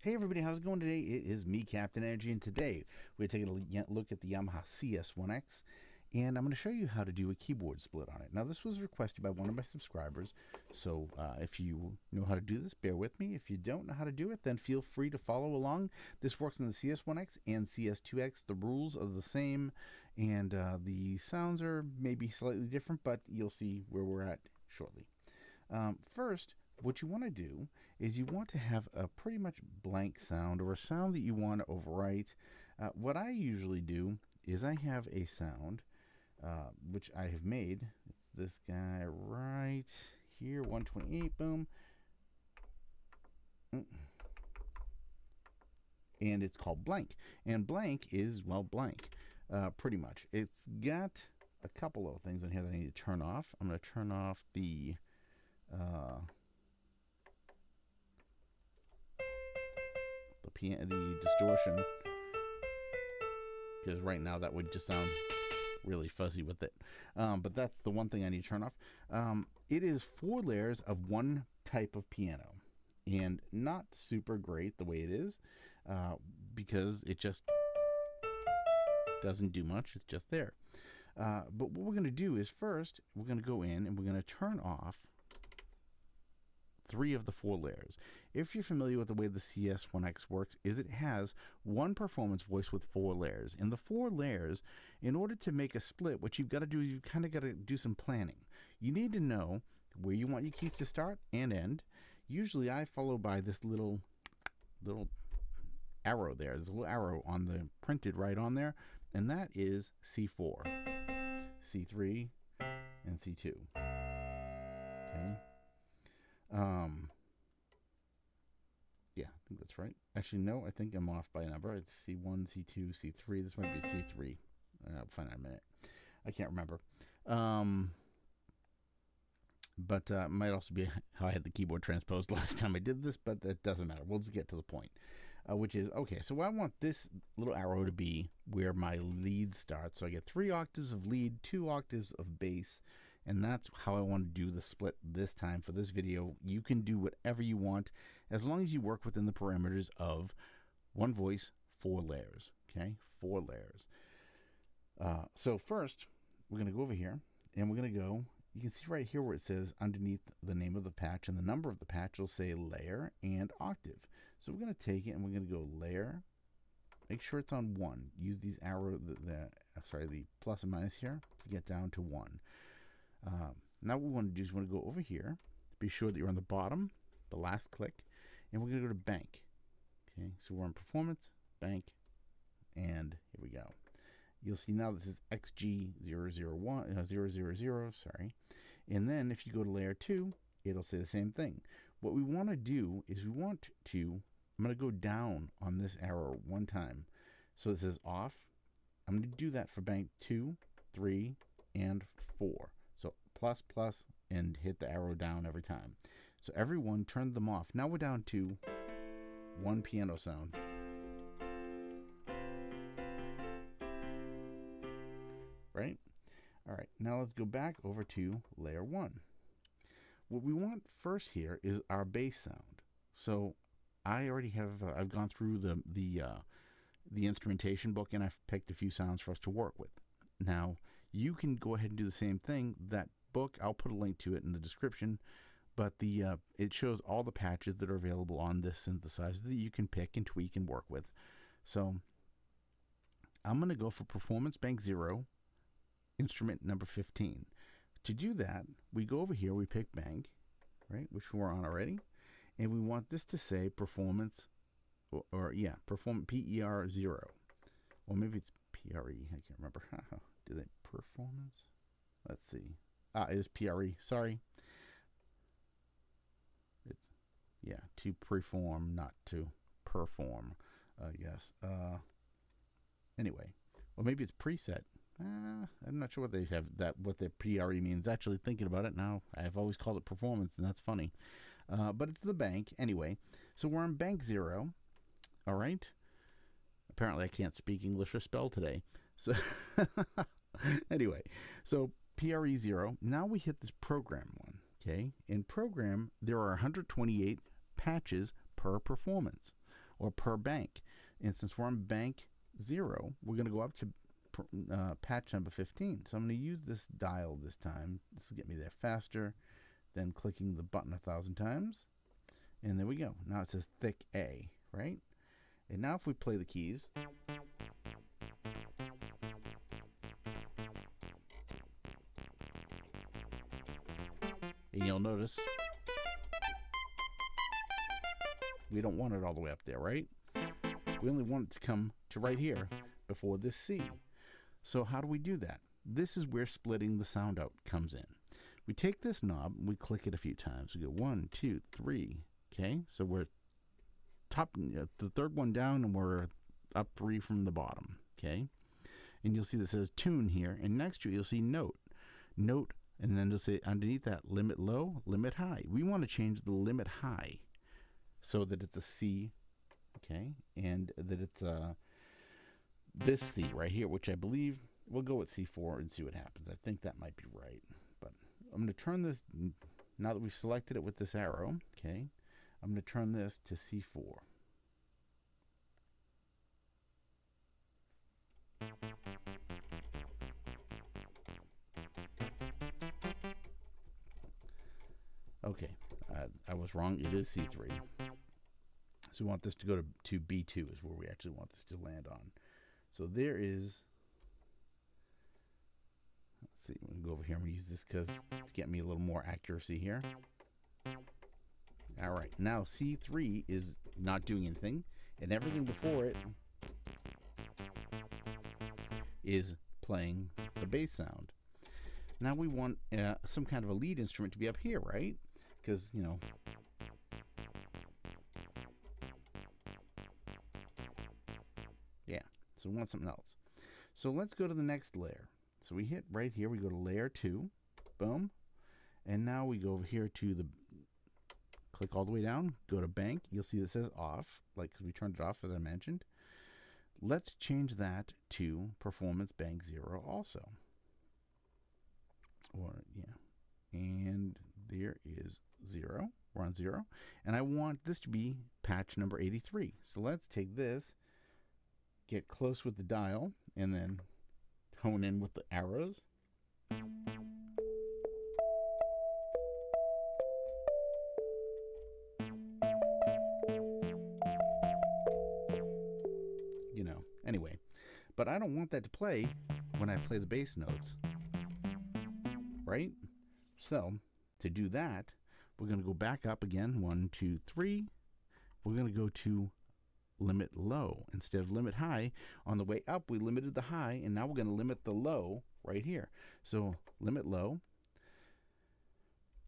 Hey everybody, how's it going today? It is me, Captain Energy, and today we're taking a look at the Yamaha CS1x, and I'm going to show you how to do a keyboard split on it. Now, this was requested by one of my subscribers, so if you know how to do this, bear with me. If you don't know how to do it, then feel free to follow along. This works on the CS1x and CS2x. The rules are the same, and the sounds are maybe slightly different, but you'll see where we're at shortly. First, what you want to do is you want to have a pretty much blank sound, or a sound that you want to overwrite. What I usually do is I have a sound which I have made. It's this guy right here, 128, boom. And it's called blank. And blank is, well, blank, pretty much. It's got a couple of things in here that I need to turn off. I'm going to turn off the distortion, because right now that would just sound really fuzzy with it. But that's the one thing I need to turn off. It is 4 layers of one type of piano, and not super great the way it is, because it just doesn't do much. It's just there. But what we're going to do is first we're going to go in and we're going to turn off 3 of the 4 layers. If you're familiar with the way the CS1X works, is it has one performance voice with 4 layers. And the 4 layers, in order to make a split, what you've got to do is you kind of got to do some planning. You need to know where you want your keys to start and end. Usually I follow by this little arrow there. There's a little arrow on the printed right on there, and that is C4, C3, and C2. Okay. Yeah, I think that's right. Actually, no, I think I'm off by a number. It's C1, C2, C3. This might be C3. I'll find out in a minute. I can't remember. But it might also be how I had the keyboard transposed last time I did this, but that doesn't matter. We'll just get to the point, which is, okay, so I want this little arrow to be where my lead starts. So I get 3 octaves of lead, 2 octaves of bass, and that's how I want to do the split this time for this video. You can do whatever you want as long as you work within the parameters of 1 voice, 4 layers. Okay, 4 layers. So first, we're going to go over here, and we're going to go, you can see right here where it says underneath the name of the patch and the number of the patch, it'll say layer and octave. So we're going to take it and we're going to go layer, make sure it's on 1. Use these arrow, the plus and minus here to get down to 1. Now what we want to do is we want to go over here, be sure that you're on the bottom, the last click, and we're going to go to bank. Okay, so we're on performance, bank, and here we go. You'll see now this is XG000, sorry. And then if you go to layer 2, it'll say the same thing. What we want to do is I'm going to go down on this arrow 1 time. So it says off. I'm going to do that for bank 2, 3, and 4. So plus, plus, and hit the arrow down every time. So everyone turned them off. Now we're down to 1 piano sound. Right? All right, now let's go back over to layer 1. What we want first here is our bass sound. So I already have, I've gone through the instrumentation book, and I've picked a few sounds for us to work with. Now, you can go ahead and do the same thing. That book, I'll put a link to it in the description, but it shows all the patches that are available on this synthesizer that you can pick and tweak and work with. So I'm going to go for Performance Bank 0, instrument number 15. To do that, we go over here, we pick bank, right, which we're on already, and we want this to say performance, performance PER 0, or maybe it's PRE. I can't remember. Do they performance? Let's see. It is PRE. Sorry. It's to perform, not to perform. Yes. Anyway, or maybe it's preset. I'm not sure what they have what the PRE means. Actually, thinking about it now, I've always called it performance, and that's funny. But it's the bank anyway. So we're on bank 0. All right. Apparently, I can't speak English or spell today. So anyway, so PRE 0. Now we hit this program one. Okay. In program, there are 128 patches per performance. or per bank. And since we're on bank 0, we're going to go up to patch number 15. So I'm going to use this dial this time. This will get me there faster than clicking the button 1,000 times. And there we go. Now it says thick A, right? And now if we play the keys, and you'll notice we don't want it all the way up there, right? We only want it to come to right here before this C. So how do we do that? This is where splitting the sound out comes in. We take this knob and we click it a few times. We go 1, 2, 3. Okay, so we're the third one down, and we're up 3 from the bottom. Okay, and you'll see that says tune here, and next to it you'll see note, and then you'll say underneath that limit low, limit high. We want to change the limit high so that it's a C. Okay, and that it's this C right here, which I believe we'll go with C4 and see what happens. I think that might be right, but I'm going to turn this, now that we've selected it with this arrow, okay, I'm going to turn this to C4. Okay, I was wrong. It is C3. So we want this to go to B2 is where we actually want this to land on. So there is, let's see, I'm going to go over here and use this to get me a little more accuracy here. All right, now C3 is not doing anything, and everything before it is playing the bass sound. Now we want some kind of a lead instrument to be up here, right? Because, you know, yeah, so we want something else. So let's go to the next layer. So we hit right here, we go to layer 2, boom, and now we go over here to the, click all the way down, go to bank, you'll see that says off, like, because we turned it off as I mentioned. Let's change that to performance bank 0 also. Or, yeah, and there is 0, we're on 0, and I want this to be patch number 83. So let's take this, get close with the dial, and then hone in with the arrows. You know, anyway, but I don't want that to play when I play the bass notes, right? So to do that, we're going to go back up again, 1, 2, 3. We're going to go to limit low instead of limit high. On the way up, we limited the high, and now we're going to limit the low right here. So limit low,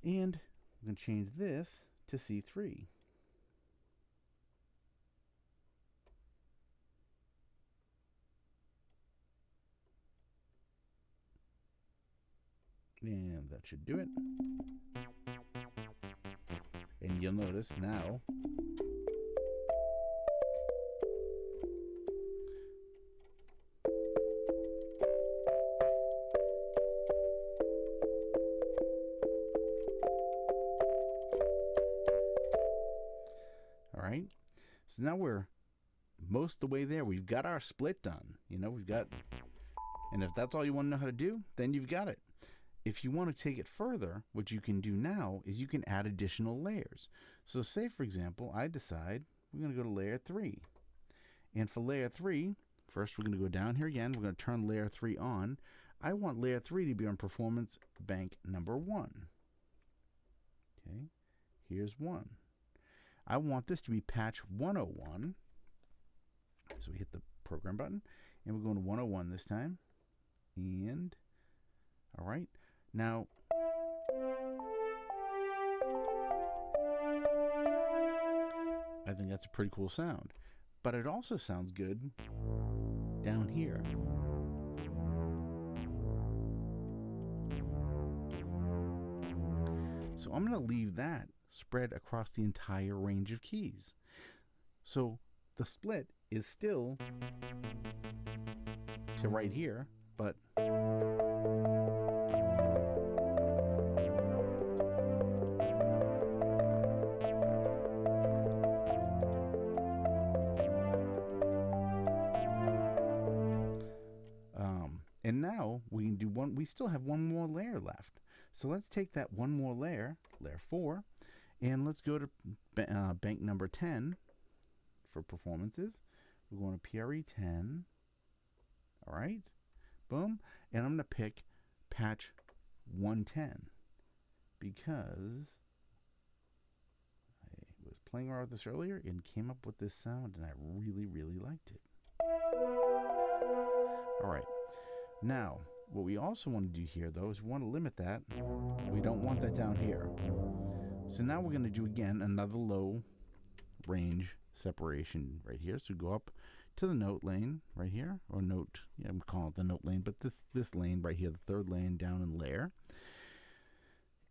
and we're going to change this to C3. And that should do it. And you'll notice now all right, so now we're most of the way there. We've got our split done. You know, we've got, and if that's all you want to know how to do, then you've got it. If you want to take it further, what you can do now is you can add additional layers. So say, for example, I decide we're going to go to layer 3. And for layer 3, first we're going to go down here again. We're going to turn layer 3 on. I want layer 3 to be on performance bank number 1. Okay, here's 1. I want this to be patch 101. So we hit the program button, and we're going to 101 this time. And, all right. Now, I think that's a pretty cool sound, but it also sounds good down here. So I'm going to leave that spread across the entire range of keys. So the split is still to right here, but we still have one more layer left. So let's take that one more layer, layer 4, and let's go to bank number 10 for performances. We're going to PRE 10. All right, boom, and I'm going to pick patch 110 because I was playing around with this earlier and came up with this sound, and I really, really liked it. All right, now what we also want to do here, though, is we want to limit that. We don't want that down here. So now we're going to do, again, another low range separation right here. So go up to the note lane right here, or note, yeah, I'm calling it the note lane, but this lane right here, the third lane down in layer.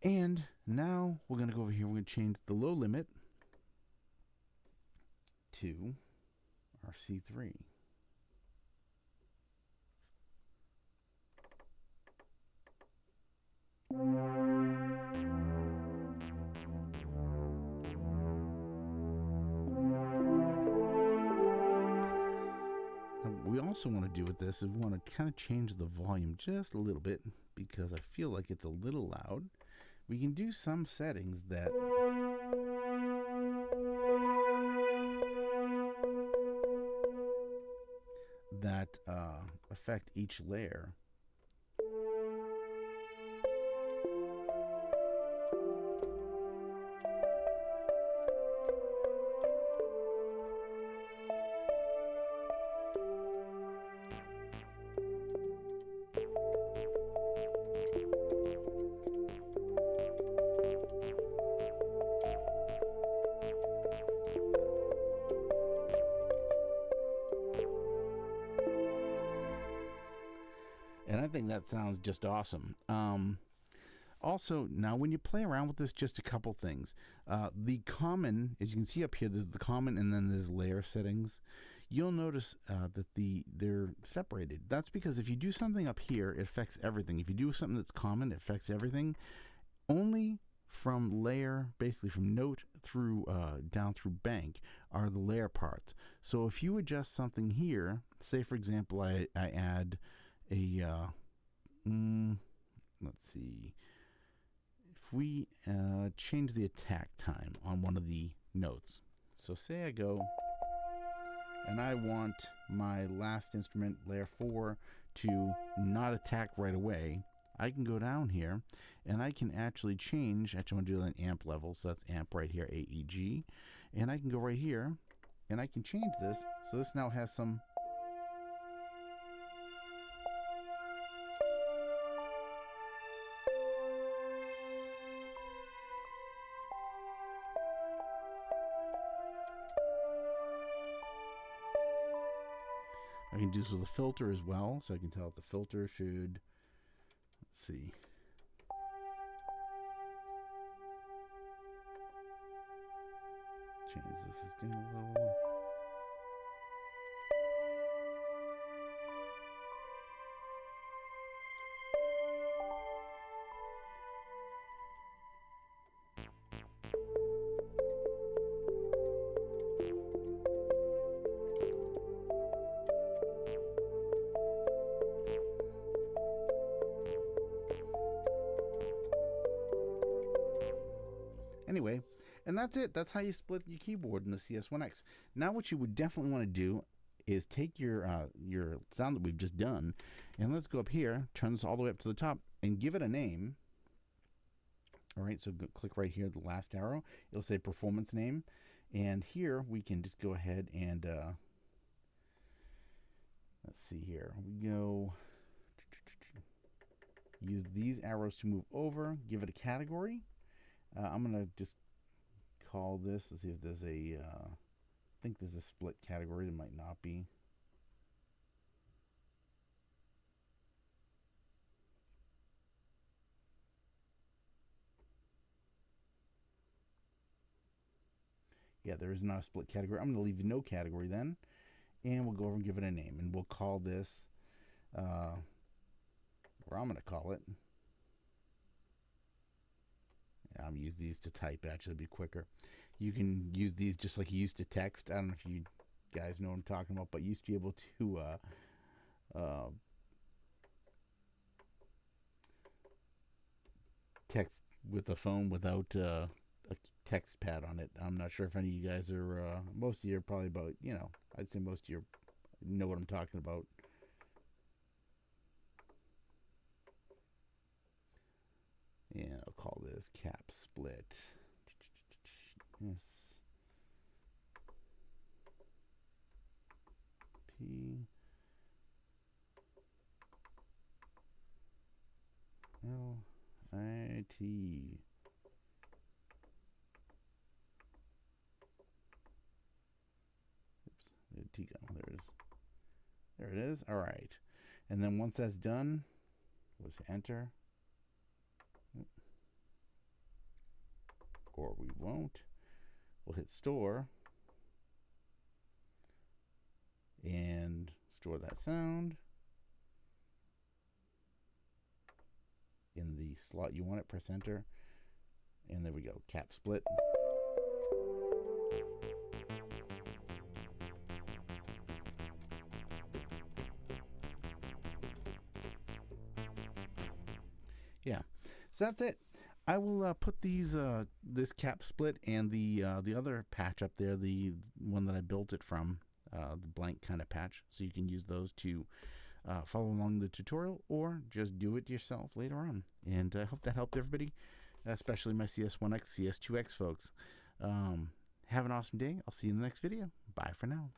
And now we're going to go over here. We're going to change the low limit to our C3. What we also want to do with this is we want to kind of change the volume just a little bit because I feel like it's a little loud. We can do some settings that affect each layer. And I think that sounds just awesome. Also, now when you play around with this, just a couple things. The common, as you can see up here, there's the common and then there's layer settings. You'll notice that they're separated. That's because if you do something up here, it affects everything. If you do something that's common, it affects everything. Only from layer, basically from note through down through bank, are the layer parts. So if you adjust something here, say for example, I add a let's see, if we change the attack time on one of the notes. So say I go and I want my last instrument, layer 4, to not attack right away. I can go down here and I can actually change. Actually, I want to do an amp level, so that's amp right here, AEG, and I can go right here and I can change this, so this now has some I can do this with a filter as well, so I can tell if the filter should, let's see, change this sustain level. Anyway, and that's it. That's how you split your keyboard in the CS1X. Now what you would definitely want to do is take your sound that we've just done, and let's go up here, turn this all the way up to the top, and give it a name. All right, so click right here, the last arrow. It'll say performance name, and here we can just go ahead and let's see here. We go use these arrows to move over. Give it a category. I'm gonna just call this. Let's see if there's a. I think there's a split category. There might not be. Yeah, there is not a split category. I'm gonna leave no category then, and we'll go over and give it a name, and we'll call this. Or I'm gonna call it. I'm gonna use these to type. Actually, it'd be quicker. You can use these just like you used to text. I don't know if you guys know what I'm talking about, but you used to be able to text with a phone without a text pad on it. I'm not sure if any of you guys are, most of you are probably about, I'd say most of you know what I'm talking about. And I'll call this cap split. Yes. P L I T. Oops, the T go. There it is. There it is. All right. And then once that's done, we'll just enter. Or we won't. We'll hit store and store that sound in the slot you want it. Press enter, and there we go. Cap split. Yeah, so that's it. I will put these this cap split and the other patch up there, the one that I built it from, the blank kind of patch, so you can use those to follow along the tutorial or just do it yourself later on. And I hope that helped everybody, especially my CS1x, CS2x folks. Have an awesome day. I'll see you in the next video. Bye for now.